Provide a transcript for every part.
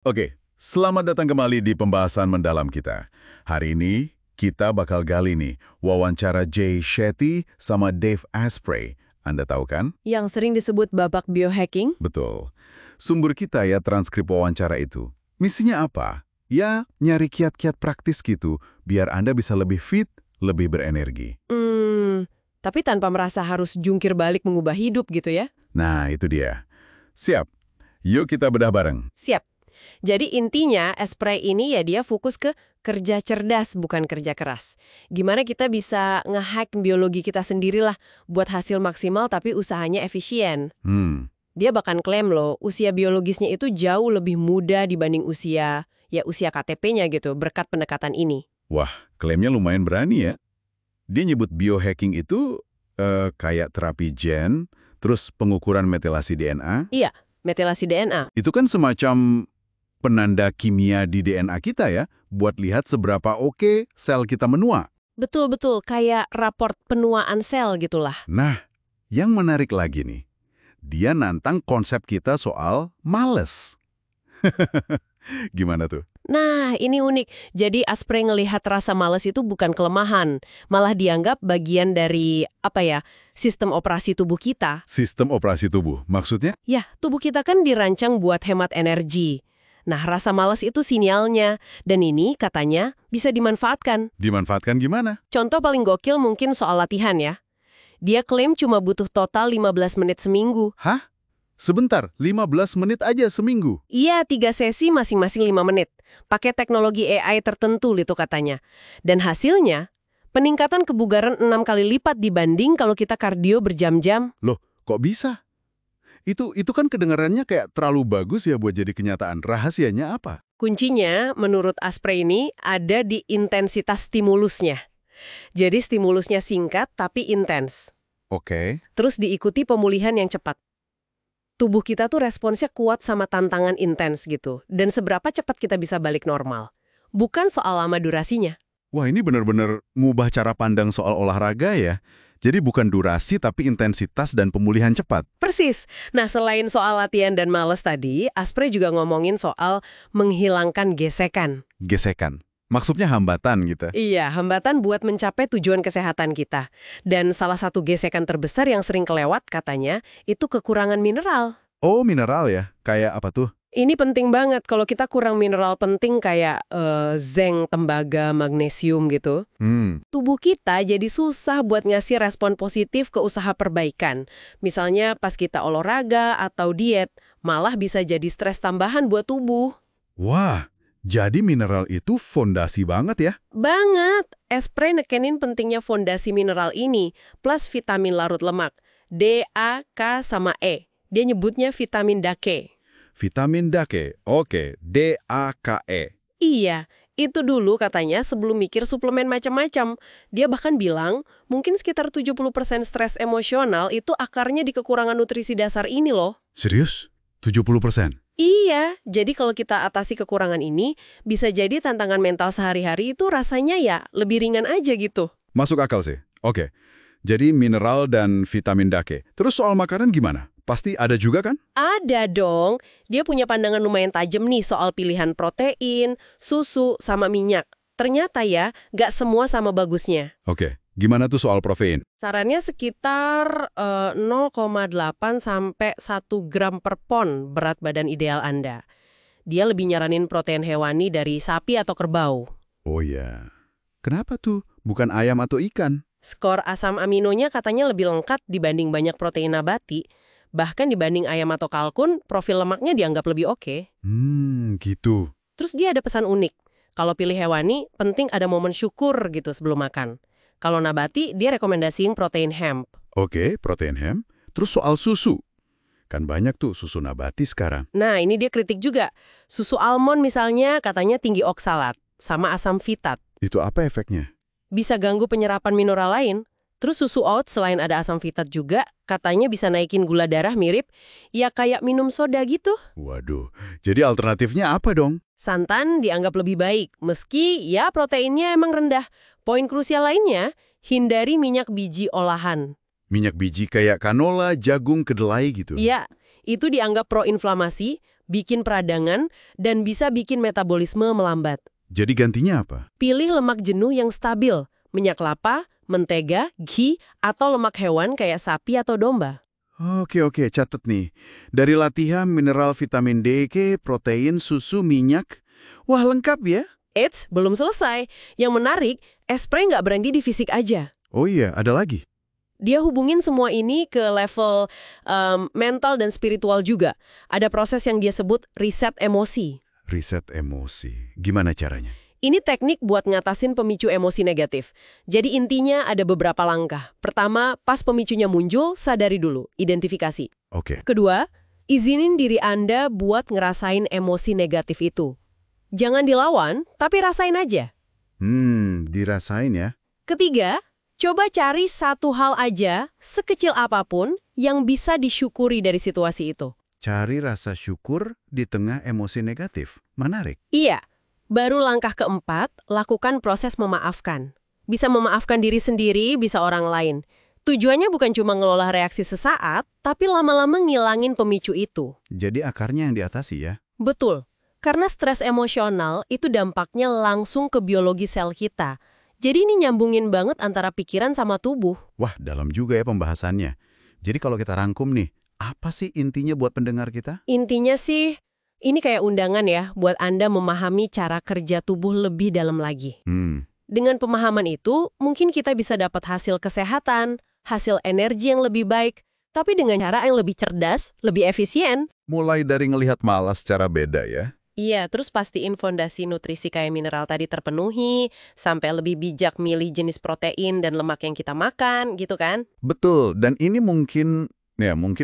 Oke, selamat datang kembali di pembahasan mendalam kita. Hari ini kita bakal gali nih wawancara Jay Shetty sama Dave Asprey. Anda tahu kan? Yang sering disebut babak biohacking? Betul. Sumber kita ya transkrip wawancara itu. Misinya apa? Ya, nyari kiat-kiat praktis gitu, biar Anda bisa lebih fit, lebih berenergi. Tapi tanpa merasa harus jungkir balik mengubah hidup gitu ya? Nah, itu dia. Siap. Yuk kita bedah bareng. Siap. Jadi intinya Asprey ini ya dia fokus ke kerja cerdas bukan kerja keras. Gimana kita bisa nge-hack biologi kita sendirilah buat hasil maksimal tapi usahanya efisien. Dia bahkan klaim loh, usia biologisnya itu jauh lebih muda dibanding usia KTP-nya gitu berkat pendekatan ini. Wah, klaimnya lumayan berani ya. Dia nyebut biohacking itu kayak terapi gen, terus pengukuran metilasi DNA. Iya, metilasi DNA. Itu kan semacam penanda kimia di DNA kita ya, buat lihat seberapa oke sel kita menua. Betul-betul, kayak raport penuaan sel gitulah. Nah, yang menarik lagi nih, dia nantang konsep kita soal males. Gimana tuh? Nah, ini unik. Jadi Asprey ngelihat rasa malas itu bukan kelemahan, malah dianggap bagian dari, sistem operasi tubuh kita. Sistem operasi tubuh, maksudnya? Ya, tubuh kita kan dirancang buat hemat energi. Nah, rasa malas itu sinyalnya, dan ini katanya bisa dimanfaatkan. Dimanfaatkan gimana? Contoh paling gokil mungkin soal latihan ya. Dia klaim cuma butuh total 15 menit seminggu. Hah? Sebentar, 15 menit aja seminggu? Iya, 3 sesi masing-masing 5 menit. Pakai teknologi AI tertentu itu katanya. Dan hasilnya, peningkatan kebugaran 6 kali lipat dibanding kalau kita kardio berjam-jam. Loh, kok bisa? Itu kan kedengarannya kayak terlalu bagus ya buat jadi kenyataan. Rahasianya apa? Kuncinya, menurut Asprey ini, ada di intensitas stimulusnya. Jadi stimulusnya singkat tapi intens. Oke. Terus diikuti pemulihan yang cepat. Tubuh kita tuh responsnya kuat sama tantangan intens gitu. Dan seberapa cepat kita bisa balik normal. Bukan soal lama durasinya. Wah, ini benar-benar ngubah cara pandang soal olahraga ya. Jadi bukan durasi tapi intensitas dan pemulihan cepat. Persis. Nah, selain soal latihan dan males tadi, Asprey juga ngomongin soal menghilangkan gesekan. Gesekan. Maksudnya hambatan gitu. Iya, hambatan buat mencapai tujuan kesehatan kita. Dan salah satu gesekan terbesar yang sering kelewat katanya, itu kekurangan mineral. Oh, mineral ya? Kayak apa tuh? Ini penting banget kalau kita kurang mineral penting kayak zinc, tembaga, magnesium gitu. Tubuh kita jadi susah buat ngasih respon positif ke usaha perbaikan. Misalnya pas kita olahraga atau diet, malah bisa jadi stres tambahan buat tubuh. Wah, jadi mineral itu fondasi banget ya? Banget! Asprey nekenin pentingnya fondasi mineral ini, plus vitamin larut lemak. D, A, K, sama E. Dia nyebutnya vitamin DAKE. Vitamin DAKE, oke, D-A-K-E. Iya, itu dulu katanya sebelum mikir suplemen macam-macam. Dia bahkan bilang, mungkin sekitar 70% stres emosional itu akarnya di kekurangan nutrisi dasar ini loh. Serius? 70%? Iya, jadi kalau kita atasi kekurangan ini, bisa jadi tantangan mental sehari-hari itu rasanya ya lebih ringan aja gitu. Masuk akal sih. Oke, jadi mineral dan vitamin DAKE. Terus soal makanan gimana? Pasti ada juga kan? Ada dong. Dia punya pandangan lumayan tajam nih soal pilihan protein, susu, sama minyak. Ternyata ya, nggak semua sama bagusnya. Oke, gimana tuh soal protein? Sarannya sekitar 0,8 sampai 1 gram per pon berat badan ideal Anda. Dia lebih nyaranin protein hewani dari sapi atau kerbau. Oh ya, kenapa tuh? Bukan ayam atau ikan? Skor asam aminonya katanya lebih lengkap dibanding banyak protein nabati. Bahkan dibanding ayam atau kalkun, profil lemaknya dianggap lebih oke. Gitu. Terus dia ada pesan unik. Kalau pilih hewani, penting ada momen syukur gitu sebelum makan. Kalau nabati, dia rekomendasiin protein hemp. Oke, protein hemp. Terus soal susu. Kan banyak tuh susu nabati sekarang. Nah, ini dia kritik juga. Susu almond misalnya katanya tinggi oksalat, sama asam fitat. Itu apa efeknya? Bisa ganggu penyerapan mineral lain. Terus susu oat selain ada asam fitat juga, katanya bisa naikin gula darah mirip, ya kayak minum soda gitu. Waduh, jadi alternatifnya apa dong? Santan dianggap lebih baik, meski ya proteinnya emang rendah. Poin krusial lainnya, hindari minyak biji olahan. Minyak biji kayak kanola, jagung, kedelai gitu? Iya, itu dianggap pro-inflamasi, bikin peradangan, dan bisa bikin metabolisme melambat. Jadi gantinya apa? Pilih lemak jenuh yang stabil, minyak kelapa, mentega, ghee, atau lemak hewan kayak sapi atau domba. Oke, catat nih. Dari latihan, mineral, vitamin D, protein, susu, minyak. Wah, lengkap ya? Eits, belum selesai. Yang menarik, Espray nggak berhenti di fisik aja. Oh iya, ada lagi. Dia hubungin semua ini ke level mental dan spiritual juga. Ada proses yang dia sebut riset emosi. Riset emosi. Gimana caranya? Ini teknik buat ngatasin pemicu emosi negatif. Jadi intinya ada beberapa langkah. Pertama, pas pemicunya muncul, sadari dulu, identifikasi. Oke. Kedua, izinin diri Anda buat ngerasain emosi negatif itu. Jangan dilawan, tapi rasain aja. Dirasain ya. Ketiga, coba cari satu hal aja, sekecil apapun, yang bisa disyukuri dari situasi itu. Cari rasa syukur di tengah emosi negatif. Menarik. Iya. Baru langkah keempat, lakukan proses memaafkan. Bisa memaafkan diri sendiri, bisa orang lain. Tujuannya bukan cuma ngelola reaksi sesaat, tapi lama-lama ngilangin pemicu itu. Jadi akarnya yang diatasi ya? Betul. Karena stres emosional itu dampaknya langsung ke biologi sel kita. Jadi ini nyambungin banget antara pikiran sama tubuh. Wah, dalam juga ya pembahasannya. Jadi kalau kita rangkum nih, apa sih intinya buat pendengar kita? Intinya sih, ini kayak undangan ya buat Anda memahami cara kerja tubuh lebih dalam lagi. Dengan pemahaman itu, mungkin kita bisa dapat hasil kesehatan, hasil energi yang lebih baik, tapi dengan cara yang lebih cerdas, lebih efisien. Mulai dari ngelihat malas secara beda ya? Iya, terus pastiin fondasi nutrisi kayak mineral tadi terpenuhi, sampai lebih bijak milih jenis protein dan lemak yang kita makan, gitu kan? Betul, dan ini mungkin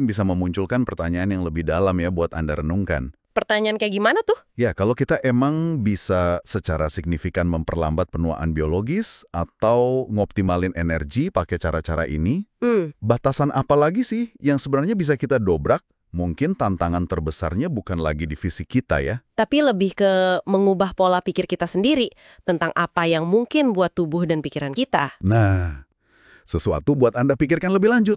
bisa memunculkan pertanyaan yang lebih dalam ya buat Anda renungkan. Pertanyaan kayak gimana tuh? Ya, kalau kita emang bisa secara signifikan memperlambat penuaan biologis atau ngoptimalin energi pakai cara-cara ini, batasan apa lagi sih yang sebenarnya bisa kita dobrak? Mungkin tantangan terbesarnya bukan lagi di fisik kita ya. Tapi lebih ke mengubah pola pikir kita sendiri tentang apa yang mungkin buat tubuh dan pikiran kita. Nah, sesuatu buat Anda pikirkan lebih lanjut.